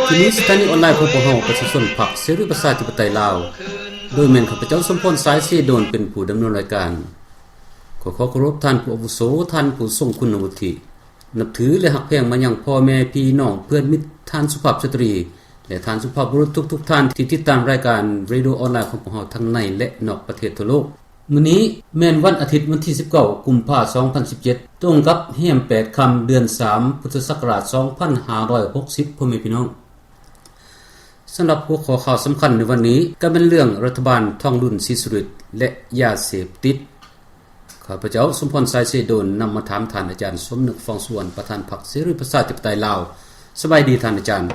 ทีนี้สถานีออนไลน์ของพวกเราประชาชนพรรคเสรีประชาธิปไตยลาวโดยแม่นข้าพเจ้าสมพรสายเสดนเป็นผู้ดำเนินรายการขอเคารพท่านผู้อาวุโสท่านผู้ทรงคุณวุฒินับถือและฮักแพงมายังพ่อแม่พี่น้องเพื่อนมิตรท่านสุภาพสตรีและท่านสุภาพบุรุษทุกท่านที่ติดตามรายการเรดิโอออนไลน์ของพวกเราทั้งในและนอกประเทศทั่วโลกมื้อนี้แม่นวันอาทิตย์วันที่19กุมภาพันธ์2017ตรงกับแรม8ค่ำเดือน3พุทธศักราช2560พ่อแม่พี่น้องสำหรับหัวข้อข่าวสำคัญในวันนี้ก็เป็นเรื่องรัฐบาลทองรุ่นศรีสุริตและยาเสพติดข้าพเจ้าสมพรสายเสดนนำมาถามท่านอาจารย์สมนึกฟองสุวรรณประธานพรรคเสรีประชาธิปไตยลาวสบายดีท่านอาจารย์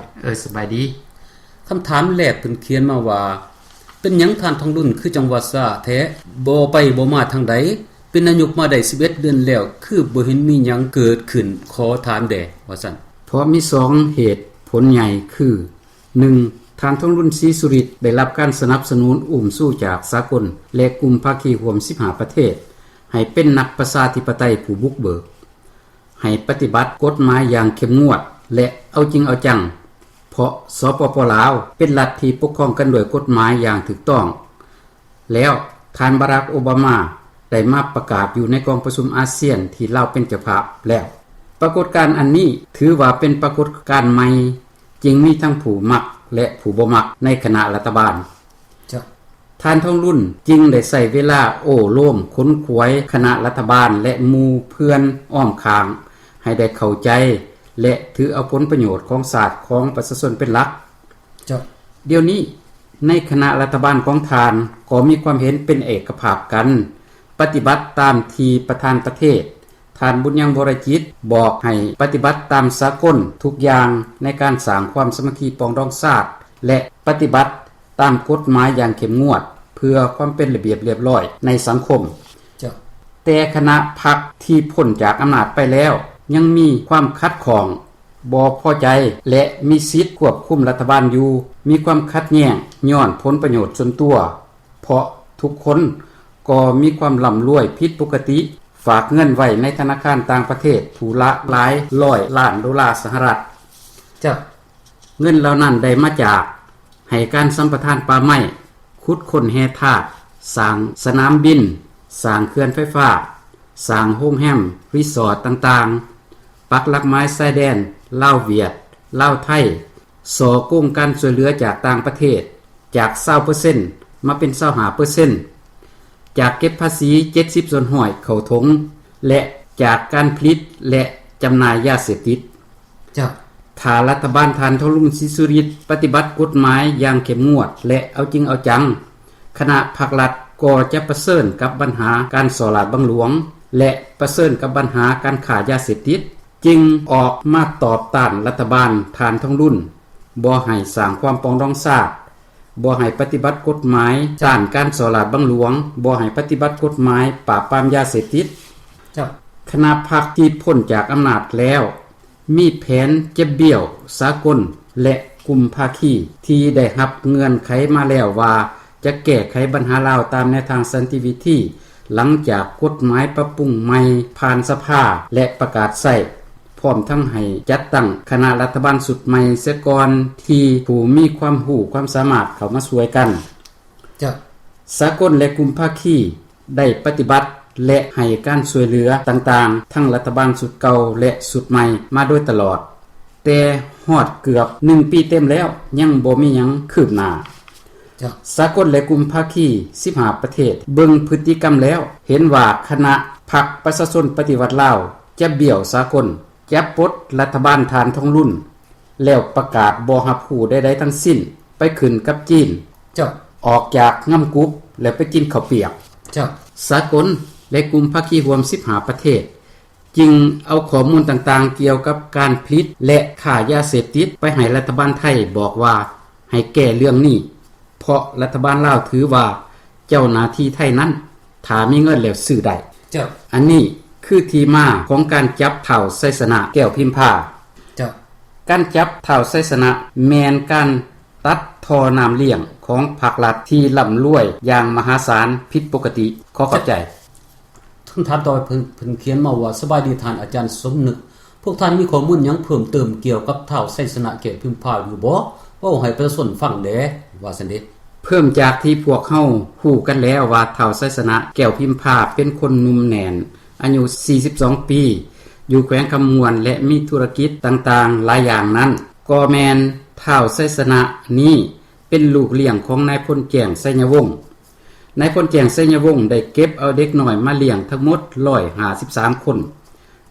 สบายดีคำถามแรกเพิ่นเขียนมาว่าเป็นหยังท่านทองรุ่นคือจังหวัดซาแท้บ่ไปบ่มาทางใดเป็นนายกมาได้11เดือนแล้วคือบ่เห็นมีหยังเกิดขึ้นขอถามแด่ว่าซั่นเพราะมี2เหตุผลใหญ่คือ 1. ท่านทองรุ่นศรีสุริตได้รับการสนับสนุนสู้จากสากลและกลุ่มภาคีร่วม15ประเทศให้เป็นนักประชาธิปไตยผู้บุกเบิกให้ปฏิบัติกฎหมายอย่างเข้มงวดและเอาจริงเอาจังเพราะสปป.ลาวเป็นรัฐที่ปกครองกันด้วยกฎหมายอย่างถูกต้องแล้วท่านบารักโอบามาได้มาประกาศอยู่ในกองประชุมอาเซียนที่ลาวเป็นเจ้าภาพแล้วปรากฏการณ์อันนี้ถือว่าเป็นปรากฏการณ์ใหม่จึงมีทั้งผู้มักและผู้บ่มักในคณะรัฐบาลท่านทองรุ่นจึงได้ใส่เวลาโอ้ร่วมค้นคว้ยคณะรัฐบาลและหมู่เพื่อนอ้อมข้างให้ได้เข้าใจและถือเอาผลประโยชน์ของศาสตร์ของประชาชนเป็นหลักเดี๋ยวนี้ในคณะรัฐบาลของทานก็มีความเห็นเป็นเอกภาพกันปฏิบัติตามที่ประธานประเทศท่านบุญยังวรจิตบอกให้ปฏิบัติตามสากลทุกอย่างในการสร้างความสามัคคีปองดองชาติและปฏิบัติตามกฎหมายอย่างเข้มงวดเพื่อความเป็นระเบียบเรียบร้อยในสังคมแต่คณะพรรคที่พ้นจากอำนาจไปแล้วยังมีความคัดของบ่พอใจและมีสิทธิ์ควบคุมรัฐบาลอยู่มีความขัดแย้งย้อนผลประโยชน์ส่วนตัวเพราะทุกคนก็มีความร่ำรวยผิดปกติฝากเงินไว้ในธนาคารต่างประเทศผู้ละหลายร้อยล้านดอลลาร์สหรัฐเงินเหล่านั้นได้มาจากให้การสัมปทานป่าไม้ขุดค้นแร่ธาตุสร้างสนามบินสร้างเขื่อนไฟฟ้าสร้างโรงแรมรีสอร์ทต่างๆปักหลักไม้ชายแดนลาวเวียดลาวไทยสอโกงการช่วยเหลือจากต่างประเทศจาก 20% มาเป็น 25% จากเก็บภาษี 70 ส่วนห้อยเข้าถงและจากการผลิตและจำหน่ายยาเสพติดถ้ารัฐบาลทานทองรุ่นศรีสุริตปฏิบัติกฎหมายอย่างเข้มงวดและเอาจริงเอาจังคณะภาครัฐก็จะประเสริญกับปัญหาการส่อราดบังหลวงและประเสริญกับปัญหาการขายยาเสพติดจึงออกมาตอบต้านรัฐบาลทานทองรุ่นบ่ให้สร้างความปองดองชาติบ่ให้ปฏิบัติกฎหมายด้านการส่อราดบังหลวงบ่ให้ปฏิบัติกฎหมายปราบปรามยาเสพติดคณะพรรคที่พ้นจากอำนาจแล้วมีแผนเจ็บเบี้ยวสากลและกลุ่มภาคีที่ได้รับเงื่อนไขมาแล้วว่าจะแก้ไขปัญหาลาวตามแนวทางสันติวิธีหลังจากกฎหมายปรับปรุงใหม่ผ่านสภาและประกาศใช้พร้อมทั้งให้จัดตั้งคณะรัฐบาลสุดใหม่เสียก่อนที่ผู้มีความรู้ความสามารถเข้ามาช่วยกันสากลและกลุ่มภาคีได้ปฏิบัติและให้การช่วยเหลือต่างๆทั้งรัฐบาลสุดเก่าและสุดใหม่มาโดยตลอดแต่ฮอดเกือบ1ปีเต็มแล้วยังบ่มีหยังคืบหน้าสากลและกลุ่มภาคี15ประเทศเบิ่งพฤติกรรมแล้วเห็นว่าคณะพรรคประชาชนปฏิวัติลาวจะเบี่ยวสากลจะปลดรัฐบาลฐานทองรุ่นแล้วประกาศบ่รับผู้ใดๆทั้งสิ้นไปขึ้นกับจีนออกจากง่ำกุบแล้วไปกินข้าวเปียกสากลและกลุ่มภาคีรวม15ประเทศจึงเอาข้อมูลต่างๆเกี่ยวกับการผลิตและค้ายาเสพติดไปให้รัฐบาลไทยบอกว่าให้แก้เรื่องนี้เพราะรัฐบาลลาวถือว่าเจ้าหน้าที่ไทยนั้นถ้ามีเงินแล้วซื้อได้อันนี้คือที่มาของการจับเฒ่าไสสนะแก้วพิมพาการจับเฒ่าไสสนะแม่นการตัดท่อน้ำเลี้ยงของภาครัฐที่ร่ำรวยอย่างมหาศาลผิดปกติขอเข้าใจ ท่านถามต่อเพิ่นเขียนมาว่าสบายดีท่านอาจารย์สมนึก พวกท่านมีข้อมูลหยังเพิ่มเติมเกี่ยวกับท้าวไสสนะแก้วพิมพาอยู่บ่เว้าให้ประชาชนฟังแหน่ว่าซั่นเด้เพิ่มจากที่พวกเฮาฮู้กันแล้วว่าท้าวไสสนะแก้วพิมพาเป็นคนหนุ่มแน่นอายุ42ปีอยู่แขวงคำมวนและมีธุรกิจต่างๆหลายอย่างนั้นก็แม่นท้าวไสสนะนี้เป็นลูกเลี้ยงของนายพลแจ้งไสยวงศ์นายพลแจ้งไสยวงศ์ได้เก็บเอาเด็กน้อยมาเลี้ยงทั้งหมด153คน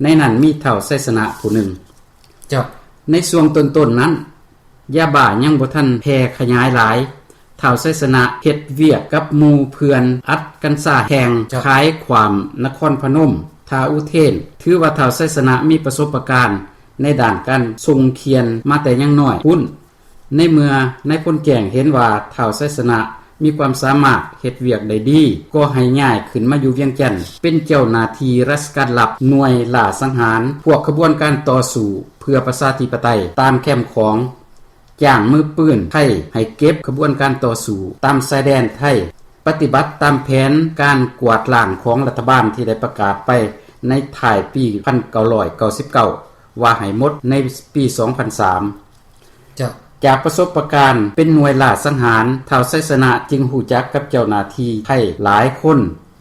ในนั้นมีท้าวไสสนะผู้หนึ่งเจ้าในช่วงต้นๆนั้นยาบ้ายังบ่ทันแพร่ขยายหลายท้าวไสสนะเฮ็ดเวียกกับหมู่เพื่อนอัดกันซ่าแห่งขายความนครพนมทาอุเทนถือว่าท้าวไสสนะมีประสบการณ์ในด้านการส่งเขียนมาแต่ยังน้อยพุ่นในเมื่อนายพลแจ้งเห็นว่าท้าวไสสนะมีความสามารถเฮ็ดเวียกได้ดีก็ให้ย้ายขึ้นมาอยู่เวียงจันทน์เป็นเจ้าหน้าที่ราชการลับหน่วยล่าสังหารพวกขบวนการต่อสู้เพื่อประชาธิปไตยตามแคมป์ของจ้างมือปืนไทยให้เก็บขบวนการต่อสู้ตามชายแดนไทยปฏิบัติตามแผนการกวาดล้างของรัฐบาลที่ได้ประกาศไปในท้ายปี 1999 ว่าให้หมดในปี 2003 จากประสบการณ์เป็นหน่วยล่าสังหารท้าวไสสนะจึงรู้จักกับเจ้าหน้าที่ไทยหลายคน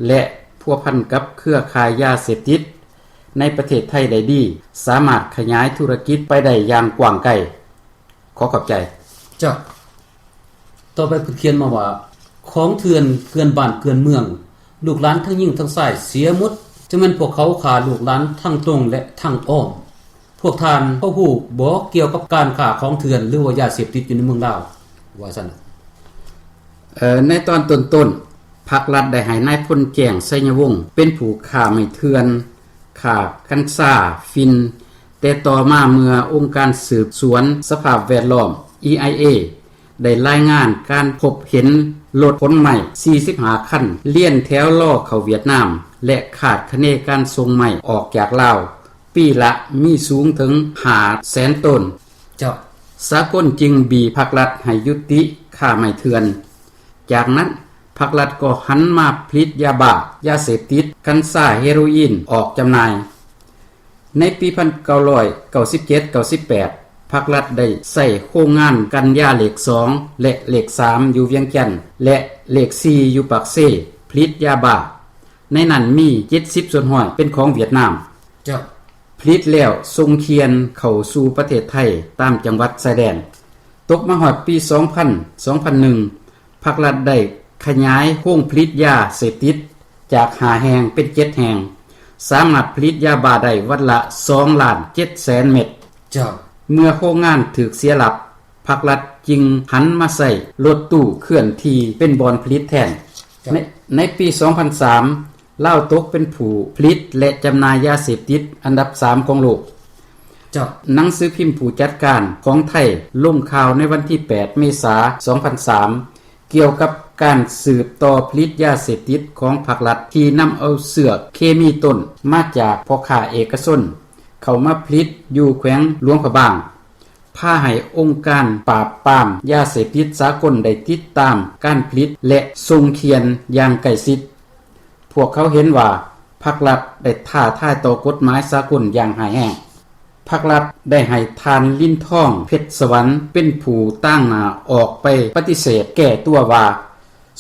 และพัวพันกับเครือข่ายยาเสพติดในประเทศไทยได้ดีสามารถขยายธุรกิจไปได้อย่างกว้างไกลขอขอบใจเจ้าต่อไปเพิ่นเขียนมาว่าของเถื่อนเกินบ้านเกินเมืองลูกหลานทั้งยิ่งทั้งชายเสียหมดจะแม่นพวกเขาฆ่าลูกหลานทั้งตรงและทั้งอ้อมพวกท่านเฮาฮู้บ่เกี่ยวกับการฆ่าของเถื่อนหรือว่ายาเสพติดอยู่ในเมืองลาวว่าซั่นในตอนต้นๆภาครัฐได้ให้นายพลแจ้งไสยวงศ์เป็นผู้ฆ่าไม่เถื่อนฆ่ากัญชาฟินแต่ต่อมาเมื่อองค์การสืบสวนสภาพแวดล้อม EIA ได้รายงานการพบเห็นรถขนใหม่45คันเลี่ยนแถวล่อเข้าเวียดนามและขาดคะเนการส่งใหม่ออกจากลาวปีละมีสูงถึง500,000ต้นเจ้าสากลจึงบีภาครัฐให้ยุติค่าไม่เถื่อนจากนั้นภาครัฐก็หันมาผลิตยาบ้ายาเสพติดกัญชาเฮโรอีนออกจำหน่ายในปี 1997-98 ภาครัฐได้ใส่โครงงานกันยาเหล็ก2และเหล็ก3อยู่เวียงจันทน์และเหล็ก4อยู่ปากเซ่ผลิตยาบ้าในนั้นมี70ส่วนห้อยเป็นของเวียดนามเจ้าผลิตแล้วส่งเขียนเข้าสู่ประเทศไทยตามจังหวัดชายแดนตกมาฮอดปี 2000-2001 ภาครัฐได้ขยายโรงผลิตยาเสพติดจาก5แห่งเป็น7แห่งสามารถผลิตยาบ้าได้วันละ 2,700,000 เม็ดเจ้าเมื่อโครงงานถูกเสียหลักภาครัฐจึงหันมาใส่รถตู้เคลื่อนที่เป็นบ่อนผลิตแทนในปี 2003 ลาวตกเป็นผู้ผลิตและจำหน่ายยาเสพติดอันดับ3ของโลกเจ้าหนังสือพิมพ์ผู้จัดการของไทยลงข่าวในวันที่8เมษายน 2003เกี่ยวกับการสืบต่อผลิตยาเสพติดของภาครัฐที่นำเอาเสือกเคมีต้นมาจากพ่อค้าเอกชนเข้ามาผลิตอยู่แขวงหลวงพระบางพาให้องค์การปราบปรามยาเสพติดสากลได้ติดตามการผลิตและส่งเขียนอย่างใกล้ชิดพวกเขาเห็นว่าภาครัฐได้ท้าทายต่อกฎหมายสากลอย่างหายแห้งภาครัฐได้ให้ทานลิ้นท่องเพชรสวรรค์เป็นผู้ตั้งหน้าออกไปปฏิเสธแก้ตัวว่า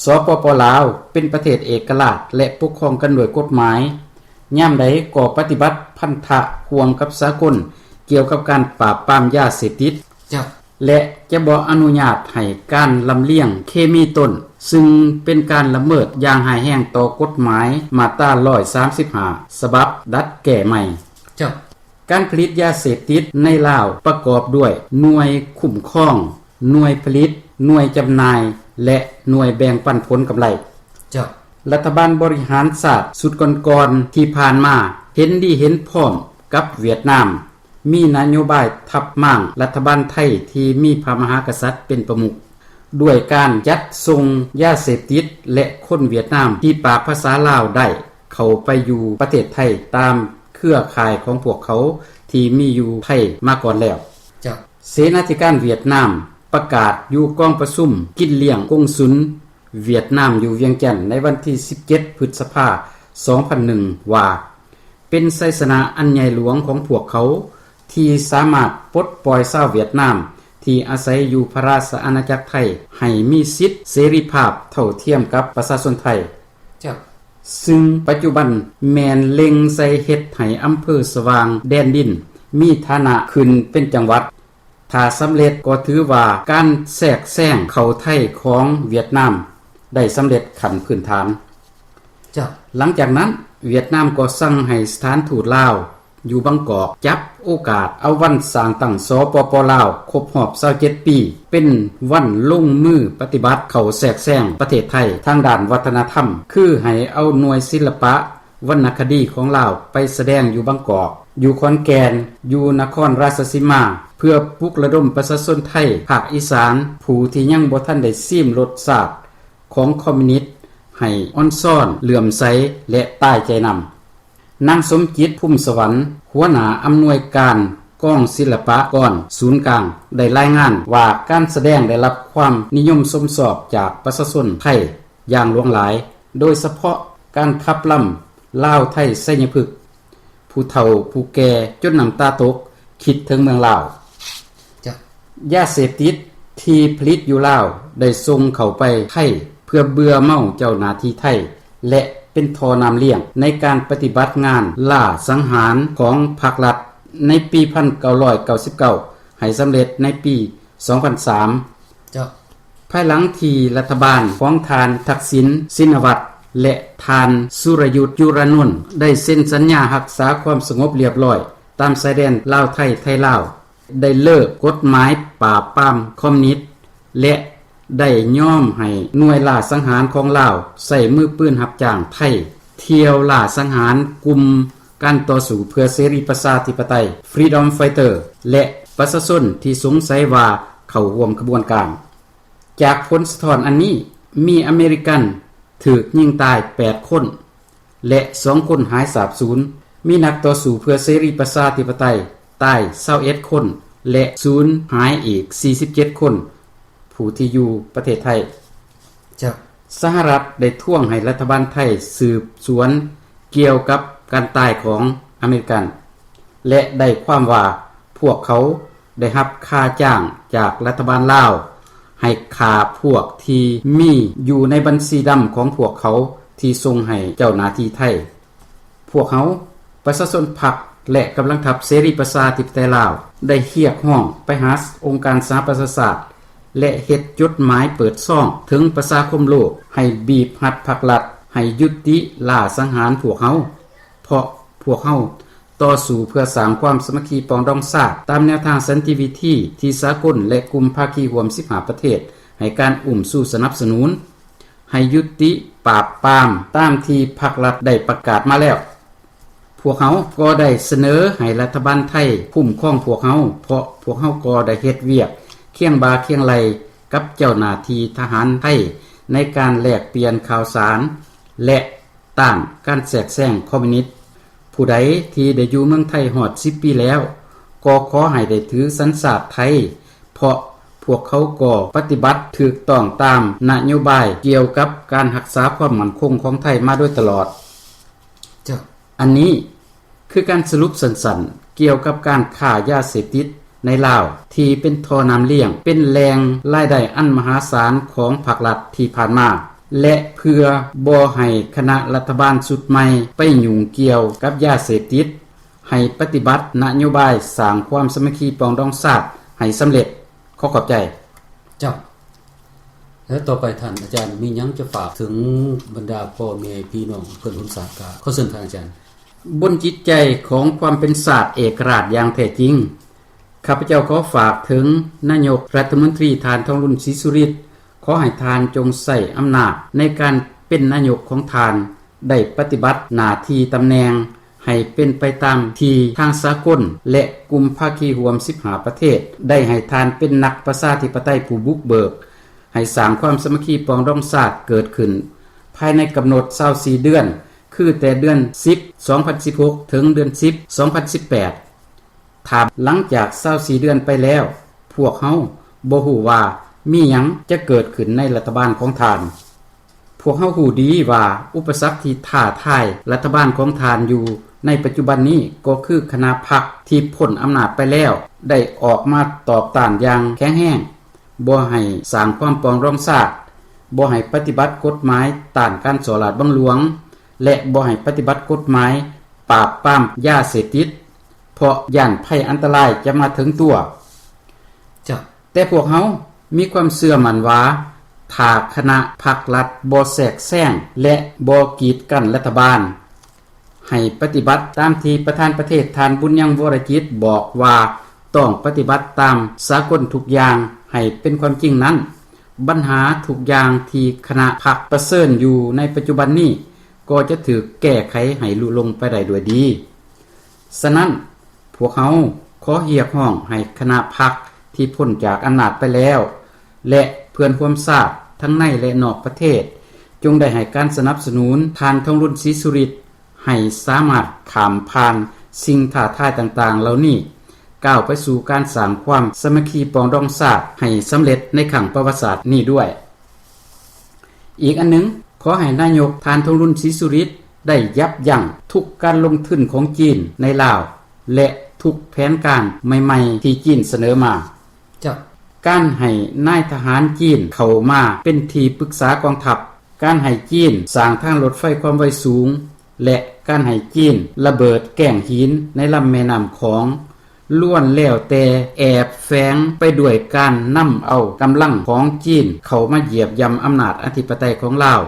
สปป.ลาวเป็นประเทศเอกราชและปกครองกันโดยกฎหมายยามใดก็ปฏิบัติพันธะร่วมกับสากลเกี่ยวกับการปราบปรามยาเสพติดและจะบ่อนุญาตให้การลำเลียงเคมีต้นซึ่งเป็นการละเมิดอย่างหายแห้งต่อกฎหมายมาตรา135ฉบับดัดแก้ใหม่การผลิตยาเสพติดในลาวประกอบด้วยหน่วยคุ้มครองหน่วยผลิตหน่วยจำหน่ายและหน่วยแบ่งปันผลกำไรรัฐบาลบริหารศาสตร์สุดก่อนๆที่ผ่านมาเห็นดีเห็นพร้อมกับเวียดนามมีนโยบายทับมั่งรัฐบาลไทยที่มีพระมหากษัตริย์เป็นประมุขด้วยการจัดส่งยาเสพติดและคนเวียดนามที่ปากภาษาลาวได้เข้าไปอยู่ประเทศไทยตามเครือข่ายของพวกเขาที่มีอยู่ไทยมาก่อนแล้วเสนาธิการเวียดนามประกาศอยู่กองประชุมกินเลี้ยงกงสุลเวียดนามอยู่เวียงจันทน์ในวันที่17พฤษภาคม 2001ว่าเป็นไสสนะอันใหญ่หลวงของพวกเขา ที่สามารถปลดปล่อยชาวเวียดนามที่อาศัยอยู่พระราชอาณาจักรไทยให้มีสิทธิเสรีภาพเท่าเทียมกับประชาชนไทยจ้ะซึ่งปัจจุบันแม่นเล็งใส่เฮ็ดให้อำเภอสว่างแดนดินมีฐานะขึ้นเป็นจังหวัดถ้าสำเร็จก็ถือว่าการแทรกแซงเข้าไทยของเวียดนามได้สำเร็จขั้นพื้นฐานจ้ะหลังจากนั้นเวียดนามก็สั่งให้สถานทูตลาวอยู่บางกอกจับโอกาสเอาวันสร้างตั้งสปป.ลาวครบรอบ27ปีเป็นวันลงมือปฏิบัติเข้าแทรกแซงประเทศไทยทางด้านวัฒนธรรมคือให้เอาหน่วยศิลปะวรรณคดีของลาวไปแสดงอยู่บางกอกอยู่ขอนแก่นอยู่นครราชสีมาเพื่อปลุกระดมประชาชนไทยภาคอีสานผู้ที่ยังบ่ทันได้ชิมรสชาติของคอมมิวนิสต์ให้อ่อนซ่อนเหลื่อมใสและต้ายใจนำนางสมจิตพุ่มสวรรค์หัวหน้าอำนวยการกองศิลปากรศูนย์กลางได้รายงานว่าการแสดงได้รับความนิยมชมชอบจากประชาชนไทยอย่างหลวงหลายโดยเฉพาะการขับล่ำลาวไทยไสยพฤกษ์ผู้เฒ่าผู้แก่จนน้ำตาตกคิดถึงเมืองลาวจ้ะยาเสพติดที่ผลิตอยู่ลาวได้ส่งเข้าไปไทยเพื่อเบื่อเมาเจ้าหน้าที่ไทยและเป็นทอน้ำเลี้ยงในการปฏิบัติงานล่าสังหารของภาครัฐในปี 1999 ให้สำเร็จในปี 2003 จ้ะภายหลังที่รัฐบาลของทานทักษิณชินวัตรและทานสุรยุทธยุรนุนได้เซ็นสัญญารักษาความสงบเรียบร้อยตามชายแดนลาวไทยไทยลาวได้เลิกกฎหมายปราบปรามคอมมิวนิสต์และได้ย่อมให้หน่วยล่าสังหารของลาวใส่มือปืนรับจ้างไทยเที่ยวล่าสังหารกลุ่มการต่อสู้เพื่อเสรีประชาธิปไตย Freedom Fighter และประชาชนที่สงสัยว่าเข้าร่วมกระบวนการจากผลสะท้อนอันนี้มีอเมริกันถูกยิงตาย8คนและ2คนหายสาบสูญมีนักต่อสู้เพื่อเสรีประชาธิปไตยตาย21คนและสูญหายอีก47คนผู้ที่อยู่ประเทศไทยจ้ะสหรัฐได้ท่วงให้รัฐบาลไทยสืบสวนเกี่ยวกับการตายของอเมริกันและได้ความว่าพวกเขาได้รับค่าจ้างจากรัฐบาลลาวให้ฆ่าพวกที่มีอยู่ในบัญชีดำของพวกเขาที่ส่งให้เจ้าหน้าที่ไทยพวกเขาประชาชนพรรคและกำลังทัพเสรีประชาธิปไตยลาวได้เรียกร้องไปหาองค์การสหประชาชาติและเฮ็ดจดหมายเปิดซ่องถึงประชาคมโลกให้บีบหัดภาครัฐให้ยุติล่าสังหารพวกเขาเพราะพวกเขาต่อสู้เพื่อสร้างความสามัคคีปรองดองชาติตามแนวทางสันติวิธีที่สากลและกลุ่มภาคีร่วม15ประเทศให้การสู้สนับสนุนให้ยุติปราบปรามตามที่ภาครัฐได้ประกาศมาแล้วพวกเขาก็ได้เสนอให้รัฐบาลไทยคุ้มครองพวกเขาเพราะพวกเขาก็ได้เฮ็ดเวียกเคียงบาเคียงไหลกับเจ้าหน้าที่ทหารไทยในการแลกเปลี่ยนข่าวสารและต้านการแทรกแซงคอมมิวนิสต์ผู้ใดที่ได้อยู่เมืองไทยฮอด10ปีแล้วก็ขอให้ได้ถือสัญชาติไทยเพราะพวกเขาก็ปฏิบัติถูกต้องตามนโยบายเกี่ยวกับการรักษาความมั่นคงของไทยมาโดยตลอดจ้ะอันนี้คือการสรุปสั้นๆเกี่ยวกับการค้ายาเสพติดในลาวที่เป็นทอน้ำเลี้ยงเป็นแรงรายได้อันมหาศาลของภาครัฐที่ผ่านมาและเพื่อบ่ให้คณะรัฐบาลชุดใหม่ไปยุ่งเกี่ยวกับยาเสพติดให้ปฏิบัตินโยบายสร้างความสามัคคีปรองดองชาติให้สำเร็จขอขอบใจเจ้าแล้วต่อไปท่านอาจารย์มีหยังจะฝากถึงบรรดาพ่อแม่พี่น้องเพื่อนร่วมสาขาขอเชิญท่านอาจารย์บนจิตใจของความเป็นศาสตร์เอกราชอย่างแท้จริงข้าพเจ้าขอฝากถึงนายกรัฐมนตรีทานทองรุ่นศรีสุริตขอให้ทานจงใส่อำนาจในการเป็นนายกของทานได้ปฏิบัติหน้าที่ตำแหน่งให้เป็นไปตามที่ทางสากลและกลุ่มภาคีร่วม15ประเทศได้ให้ทานเป็นนักประชาธิปไตยผู้บุกเบิกให้สร้างความสามัคคีปรองดองชาติเกิดขึ้นภายในกำหนด24เดือนคือแต่เดือน10 2016ถึงเดือน10 2018ถ้าหลังจาก24เดือนไปแล้วพวกเฮาบ่ฮู้ว่ามีหยังจะเกิดขึ้นในรัฐบาลของทานพวกเฮาฮู้ดีว่าอุปสรรคที่ท้าทายรัฐบาลของทานอยู่ ในปัจจุบันนี้ก็คือคณะพรรคที่พ้นอำนาจไปแล้วได้ออกมาตอบต้านอย่างแข็งแรงบ่ให้สร้างความปรองดองชาติบ่ให้ปฏิบัติกฎหมายต้านการส่อราชบังหลวงและบ่ให้ปฏิบัติกฎหมายปราบปรามยาเสพติดเพราะย่านภัยอันตรายจะมาถึงตัวแต่พวกเฮามีความเชื่อมั่นว่าถ้าคณะพรรครัฐบ่แทรกแซงและบ่กีดกันรัฐบาลให้ปฏิบัติตามที่ประธานประเทศท่านบุญยังวรจิตบอกว่าต้องปฏิบัติตามสากลทุกอย่างให้เป็นความจริงนั้นปัญหาทุกอย่างที่คณะพรรคประเสริญอยู่ในปัจจุบันนี้ก็จะถูกแก้ไขให้ลุลงไปได้ด้วยดีฉะนั้นพวกเขาขอเรียกร้องให้คณะพรรคที่พ้นจากอำนาจไปแล้วและเพื่อนร่วมชาติทั้งในและนอกประเทศจงได้ให้การสนับสนุนทานทองรุ่นศรีสุริตให้สามารถข้ามผ่านสิ่งท้าทายต่างๆเหล่านี้ก้าวไปสู่การสร้างความสามัคคีปรองดองชาติให้สำเร็จในขั้งประวัติศาสตร์นี้ด้วยอีกอันหนึ่งขอให้นายกทานทองรุ่นศรีสุริตได้ยับยั้งทุกการลงทุนของจีนในลาวและทุกแผนการใหม่ๆที่จีนเสนอมาการให้นายทหารจีนเข้ามาเป็นที่ปรึกษากองทัพการให้จีนสร้างทางรถไฟความไวสูงและการให้จีนระเบิดแก่งหินในลำแม่น้ำของล้วนแล้วแต่แอบแฝงไปด้วยการนำเอากำลังของจีนเข้ามาเหยียบย่ำอำนาจอธิปไตยของลาว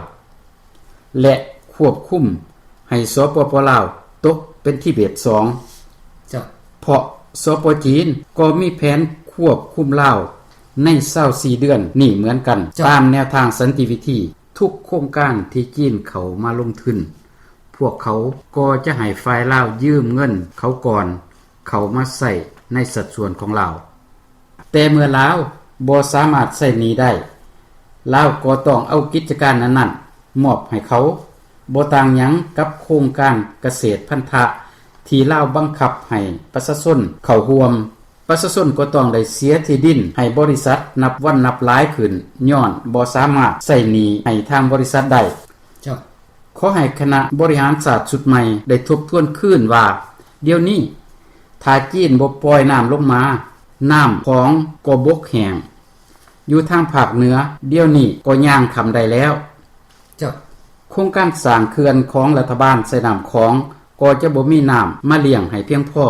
และควบคุมให้สปป.ลาวตกเป็นที่เบ็ด2เพราะสป.จีนก็มีแผนควบคุมลาวใน24เดือนนี่เหมือนกันตามแนวทางสันติวิธีทุกโครงการที่จีนเขามาลงทุนพวกเขาก็จะให้ฝ่ายลาวยืมเงินเขาก่อนเขามาใส่ในสัดส่วนของลาวแต่เมื่อลาวบ่สามารถใส่นี้ได้ลาวก็ต้องเอากิจการนั้นๆมอบให้เขาบ่ต่างหยังกับโครงการเกษตรพันธะที่ลาวบังคับให้ประชาชนเข้าร่วมประชาชนก็ต้องได้เสียที่ดินให้บริษัทนับวันนับหลายขึ้นย้อนบ่สามารถใช้หนี้ให้ทางบริษัทได้ขอให้คณะบริหารศาสตร์ชุดใหม่ได้ทบทวนคืนว่าเดี๋ยวนี้ถ้าจีนบ่ปล่อยน้ำลงมาน้ำของก็บกแห้งอยู่ทางภาคเหนือเดี๋ยวนี้ก็ย่างคำได้แล้วโครงการสร้างเขื่อนของรัฐบาลใส่น้ำของก็จะบ่มีน้ำมาเลี้ยงให้เพียงพอ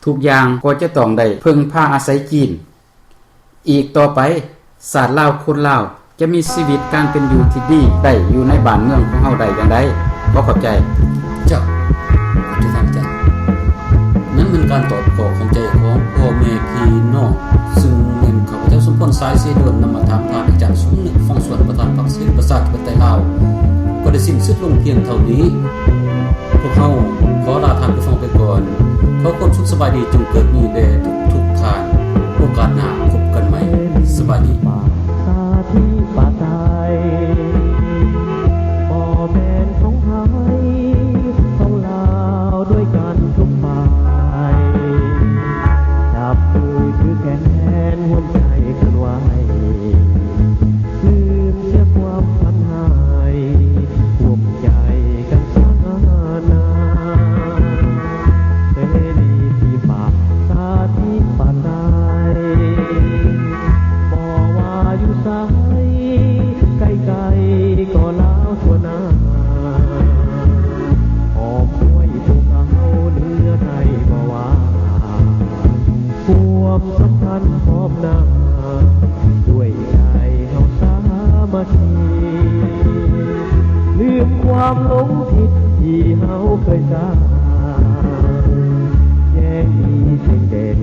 ทุกอย่างก็จะต้องได้พึ่งพาอาศัยจีนอีกต่อไปศาสตร์ลาวคนลาวจะมีชีวิตการเป็นอยู่ที่ดีได้อยู่ในบ้านเมืองของเฮาได้อย่างใดขอบใจขอบท่านนั้นเป็นการตอบขอของใจของพ่อแม่พี่น้องซึ่งเป็นข้าพเจ้าสมพรสายเสด่วนนำมาถามผ่านอาจารย์สุนิฟังส่วนประธานพรรคเสรีประชาธิปไตยลาวก็ได้สิ้นสุดลงเพียงเท่านี้พวกเฮาขอลาท่านผู้ฟังไปก่อนขอความสุขสบายดีจงเกิดมีแด่ทุกท่านโอกาสหน้าพบกันใหม่สบายดีสัมพันธ์พร้อมหน้าด้วยใจเฮาสามัคคีลืมความหลงผิดที่เฮาเคยสร้างแยกมีสิ่งเด่น